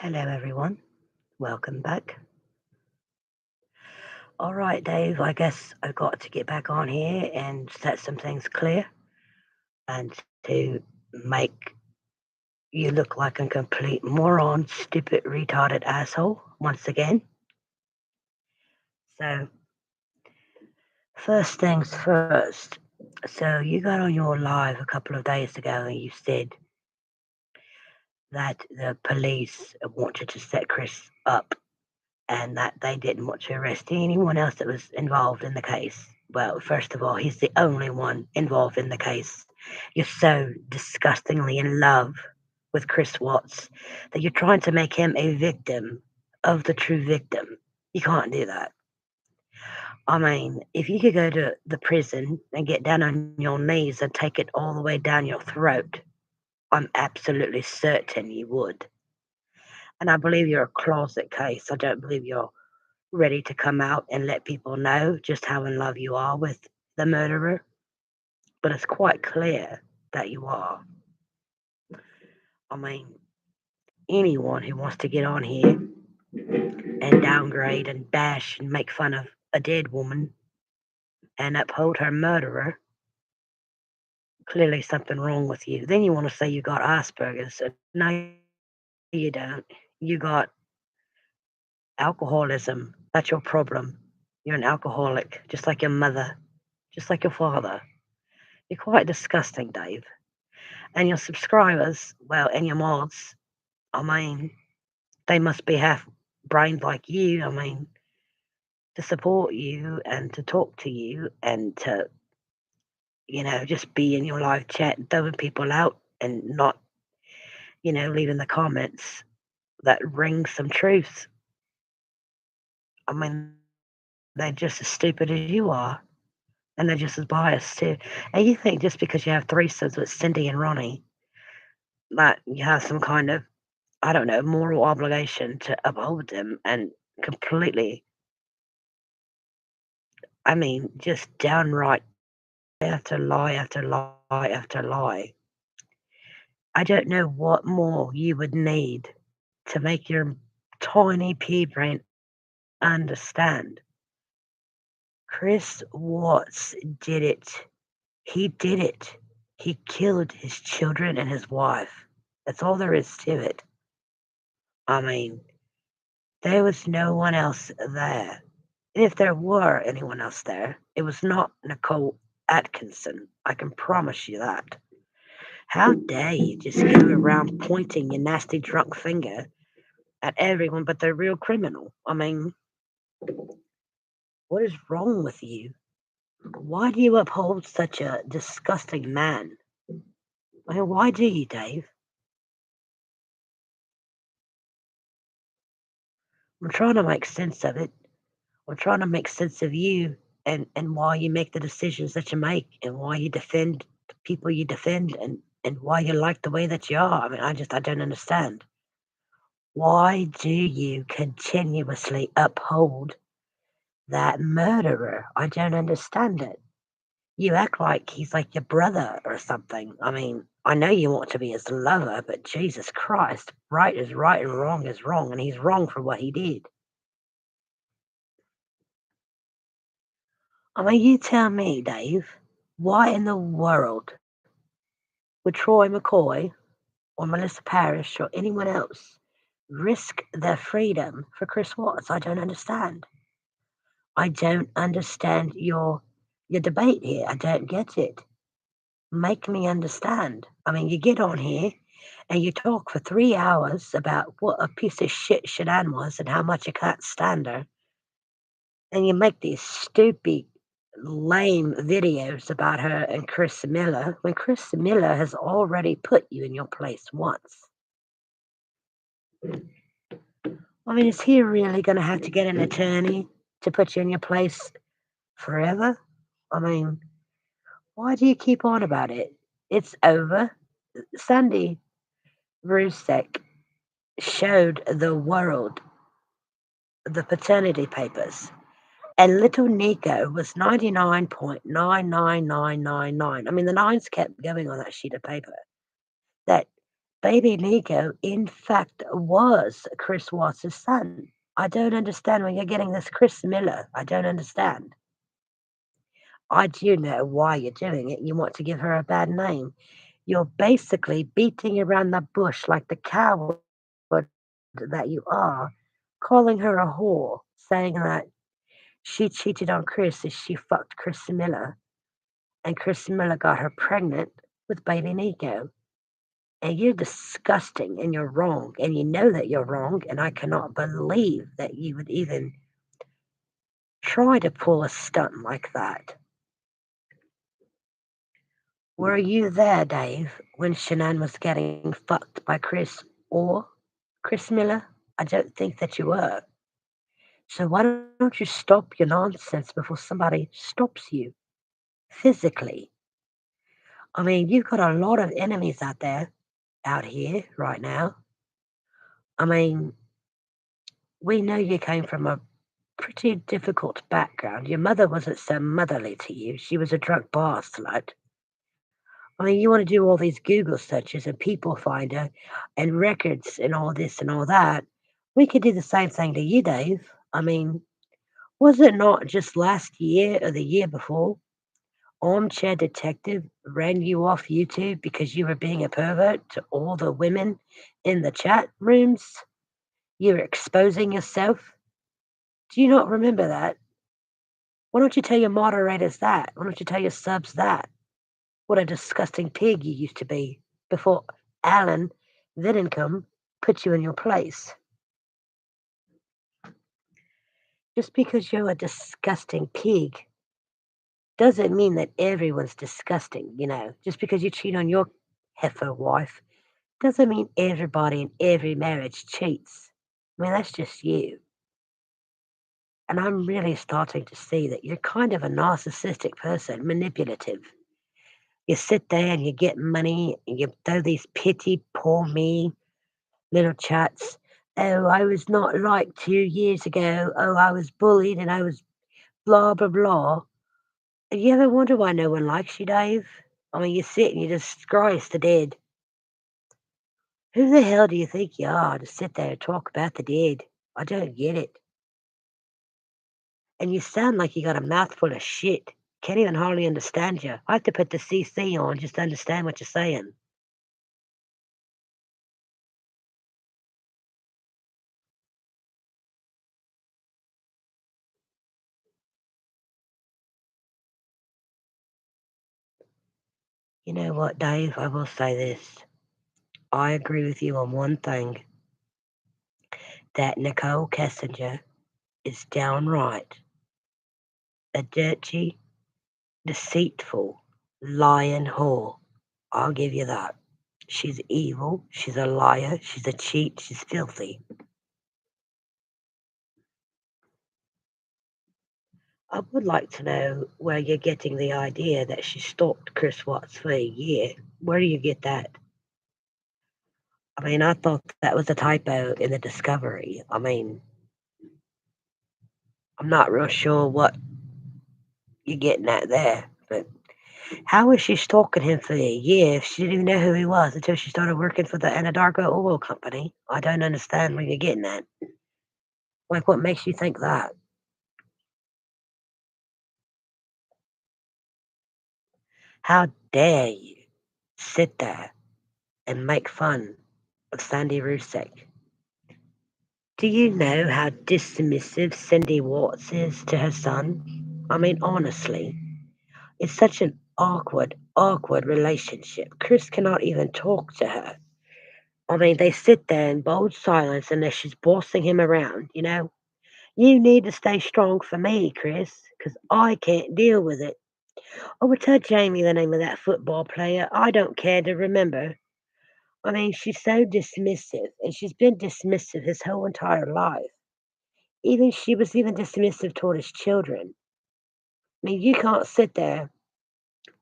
Hello, everyone. Welcome back. All right, Dave, I guess I've got to get back on here and set some things clear and to make you look like a complete moron, stupid, retarded asshole once again. So, first things first. So, you got on your live a couple of days ago and you said that the police wanted to set Chris up and that they didn't want to arrest anyone else that was involved in the case. Well, first of all, he's the only one involved in the case. You're so disgustingly in love with Chris Watts that you're trying to make him a victim of the true victim. You can't do that. I mean, if you could go to the prison and get down on your knees and take it all the way down your throat, I'm absolutely certain you would. And I believe you're a closet case. I don't believe you're ready to come out and let people know just how in love you are with the murderer, but it's quite clear that you are. I mean, anyone who wants to get on here and downgrade and bash and make fun of a dead woman and uphold her murderer, clearly something wrong with you. Then you want to say you got Asperger's. No, you don't. You got alcoholism. That's your problem. You're an alcoholic, just like your mother, just like your father. You're quite disgusting, Dave. And your subscribers, well, and your mods, I mean, they must be half brained like you. I mean, to support you and to talk to you and to, just be in your live chat, throwing people out and not, leaving the comments that ring some truth. I mean, they're just as stupid as you are. And they're just as biased too. And you think just because you have threesomes with Cindy and Ronnie that you have some kind of, I don't know, moral obligation to uphold them and completely, I mean, just downright after lie after lie after lie. I don't know what more you would need to make your tiny pea brain understand. Chris Watts did it. He did it. He killed his children and his wife. That's all there is to it. I mean, there was no one else there. If there were anyone else there, it was not Nicole Atkinson. I can promise you that. How dare you just go around pointing your nasty drunk finger at everyone but the real criminal? I mean, what is wrong with you? Why do you uphold such a disgusting man? I mean, why do you, Dave? I'm trying to make sense of it. I'm trying to make sense of you and why you make the decisions that you make and why you defend the people you defend and why you like the way that you are. I mean, I don't understand. Why do you continuously uphold that murderer? I don't understand it. You act like he's like your brother or something. I mean, I know you want to be his lover, but Jesus Christ, right is right and wrong is wrong, and he's wrong for what he did. I mean, you tell me, Dave, why in the world would Troy McCoy or Melissa Parrish or anyone else risk their freedom for Chris Watts? I don't understand. I don't understand your debate here. I don't get it. Make me understand. I mean, you get on here and you talk for 3 hours about what a piece of shit Shanann was and how much you can't stand her, and you make these stupid, lame videos about her and Chris Miller when Chris Miller has already put you in your place once. I mean, is he really going to have to get an attorney to put you in your place forever? I mean, why do you keep on about it? It's over. Sandy Rusek showed the world the paternity papers, and little Nico was 99.99999. I mean, the nines kept going on that sheet of paper. That Baby Nico, in fact, was Chris Watts' son. I don't understand where you're getting this Chris Miller. I don't understand. I do know why you're doing it. You want to give her a bad name. You're basically beating around the bush like the coward that you are, calling her a whore, saying that she cheated on Chris as she fucked Chris Miller, and Chris Miller got her pregnant with baby Nico. And you're disgusting and you're wrong, and you know that you're wrong, and I cannot believe that you would even try to pull a stunt like that. Were you there, Dave, when Shanann was getting fucked by Chris or Chris Miller? I don't think that you were. So why don't you stop your nonsense before somebody stops you physically? I mean, you've got a lot of enemies out here right now. I mean, we know you came from a pretty difficult background. Your mother wasn't so motherly to you. She was a drunk bar slut. I mean, you want to do all these Google searches and people finder and records and all this and all that. We could do the same thing to you, Dave. I mean, was it not just last year or the year before? Armchair Detective ran you off YouTube because you were being a pervert to all the women in the chat rooms. You were exposing yourself. Do you not remember that? Why don't you tell your moderators that? Why don't you tell your subs that? What a disgusting pig you used to be before Alan Vinencombe put you in your place. Just because you're a disgusting pig doesn't mean that everyone's disgusting, you know. Just because you cheat on your heifer wife doesn't mean everybody in every marriage cheats. I mean, that's just you. And I'm really starting to see that you're kind of a narcissistic person, manipulative. You sit there and you get money and you throw these pity, poor me little chats. Oh, I was not liked 2 years ago. Oh, I was bullied and I was blah, blah, blah. You ever wonder why no one likes you, Dave? I mean, you sit and you just scries the dead. Who the hell do you think you are to sit there and talk about the dead? I don't get it. And you sound like you got a mouthful of shit. Can't even hardly understand you. I have to put the CC on just to understand what you're saying. You know what, Dave? I will say this. I agree with you on one thing, that Nicole Kessinger is downright a dirty, deceitful, lying whore. I'll give you that. She's evil, she's a liar, she's a cheat, she's filthy. I would like to know where you're getting the idea that she stalked Chris Watts for a year. Where do you get that? I mean, I thought that was a typo in the discovery. I mean, I'm not real sure what you're getting at there, but how was she stalking him for a year if she didn't even know who he was until she started working for the Anadarko Oil Company? I don't understand where you're getting at. Like, what makes you think that? How dare you sit there and make fun of Sandy Rusick? Do you know how dismissive Cindy Watts is to her son? I mean, honestly, it's such an awkward relationship. Chris cannot even talk to her. I mean, they sit there in bold silence unless she's bossing him around, you know? You need to stay strong for me, Chris, because I can't deal with it. Oh, well, tell Jamie the name of that football player. I don't care to remember. I mean, she's so dismissive, and she's been dismissive his whole entire life. Even she was even dismissive toward his children. I mean, you can't sit there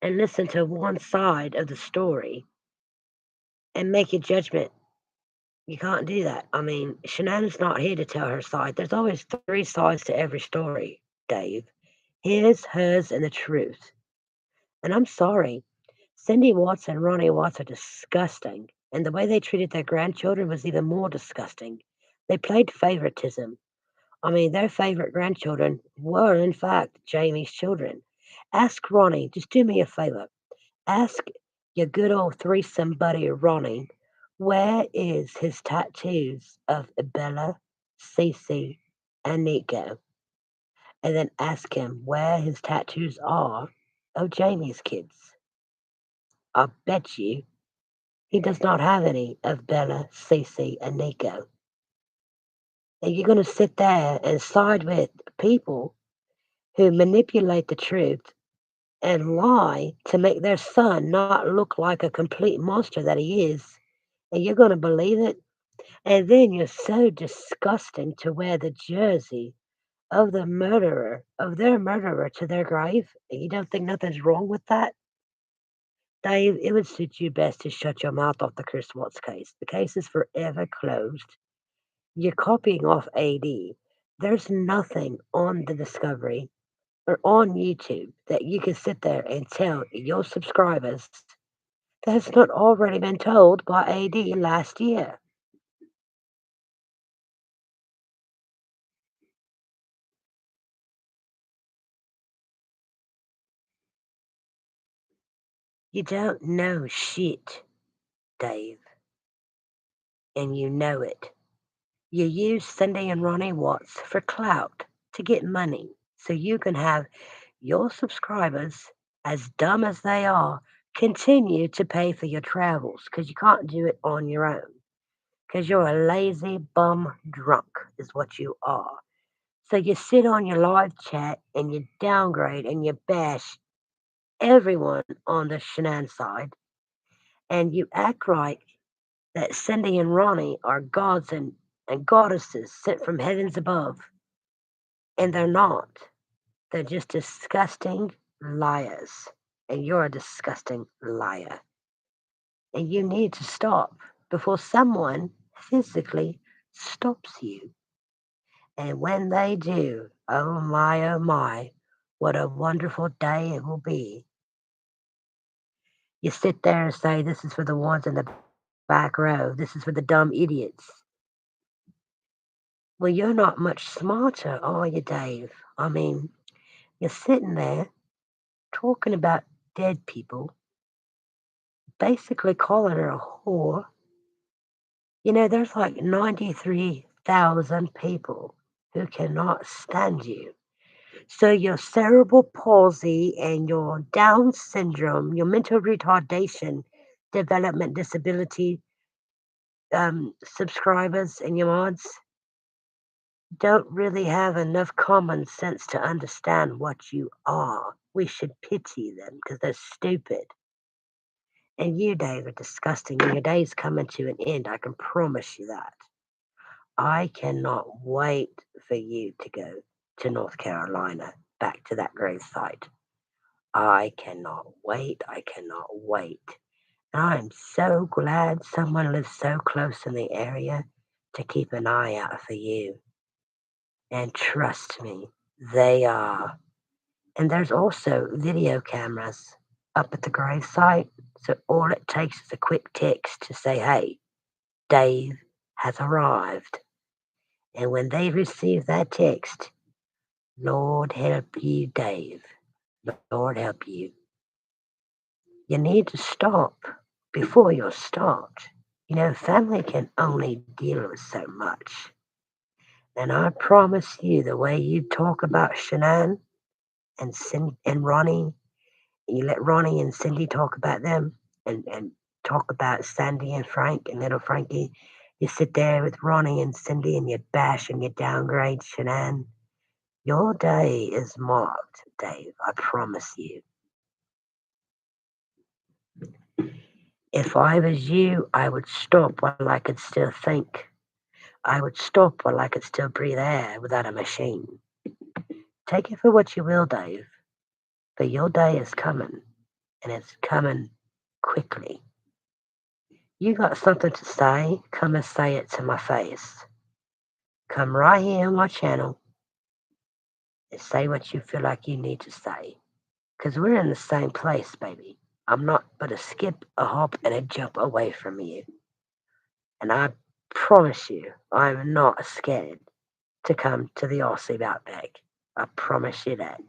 and listen to one side of the story and make a judgment. You can't do that. I mean, Shanann's not here to tell her side. There's always three sides to every story, Dave. His, hers, and the truth. And I'm sorry, Cindy Watts and Ronnie Watts are disgusting. And the way they treated their grandchildren was even more disgusting. They played favoritism. I mean, their favorite grandchildren were, in fact, Jamie's children. Ask Ronnie, just do me a favor. Ask your good old threesome buddy Ronnie, where is his tattoos of Bella, Cece, and Nico? And then ask him where his tattoos are of Jamie's kids. I'll bet you he does not have any of Bella, Cece, and Nico. And you're going to sit there and side with people who manipulate the truth and lie to make their son not look like a complete monster that he is. And you're going to believe it? And then you're so disgusting to wear the jersey of the murderer, of their murderer to their grave. And you don't think nothing's wrong with that? Dave, it would suit you best to shut your mouth off the Chris Watts case. The case is forever closed. You're copying off AD. There's nothing on the Discovery or on YouTube that you can sit there and tell your subscribers that has not already been told by AD last year. You don't know shit, Dave, and you know it. You use Cindy and Ronnie Watts for clout to get money so you can have your subscribers, as dumb as they are, continue to pay for your travels because you can't do it on your own. Because you're a lazy bum drunk, is what you are. So you sit on your live chat and you downgrade and you bash everyone on the Shanann side, and you act like that Cindy and Ronnie are gods and goddesses sent from heavens above, and they're not. They're just disgusting liars, and you're a disgusting liar. And you need to stop before someone physically stops you. And when they do, oh my, what a wonderful day it will be. You sit there and say, this is for the ones in the back row, this is for the dumb idiots. Well, you're not much smarter, are you, Dave? I mean, you're sitting there talking about dead people, basically calling her a whore. You know, there's like 93,000 people who cannot stand you. So your cerebral palsy and your Down syndrome, your mental retardation, development disability subscribers and your mods don't really have enough common sense to understand what you are. We should pity them because they're stupid. And you, Dave, are disgusting, and your day's coming to an end. I can promise you that. I cannot wait for you to go to North Carolina, back to that grave site. I cannot wait. I cannot wait. And I'm so glad someone lives so close in the area to keep an eye out for you. And trust me, they are. And there's also video cameras up at the grave site. So all it takes is a quick text to say, hey, Dave has arrived. And when they receive that text, Lord help you, Dave. Lord help you. You need to stop before you start. You know, family can only deal with so much. And I promise you, the way you talk about Shanann and Ronnie, you let Ronnie and Cindy talk about them and talk about Sandy and Frank and little Frankie. You sit there with Ronnie and Cindy and you bash and you downgrade Shanann. Your day is marked, Dave. I promise you. If I was you, I would stop while I could still think. I would stop while I could still breathe air without a machine. Take it for what you will, Dave, but your day is coming, and it's coming quickly. You got something to say? Come and say it to my face. Come right here on my channel and say what you feel like you need to say. Because we're in the same place, baby. I'm not but a skip, a hop, and a jump away from you, and I promise you I'm not scared to come to the Aussie Outback. I promise you that.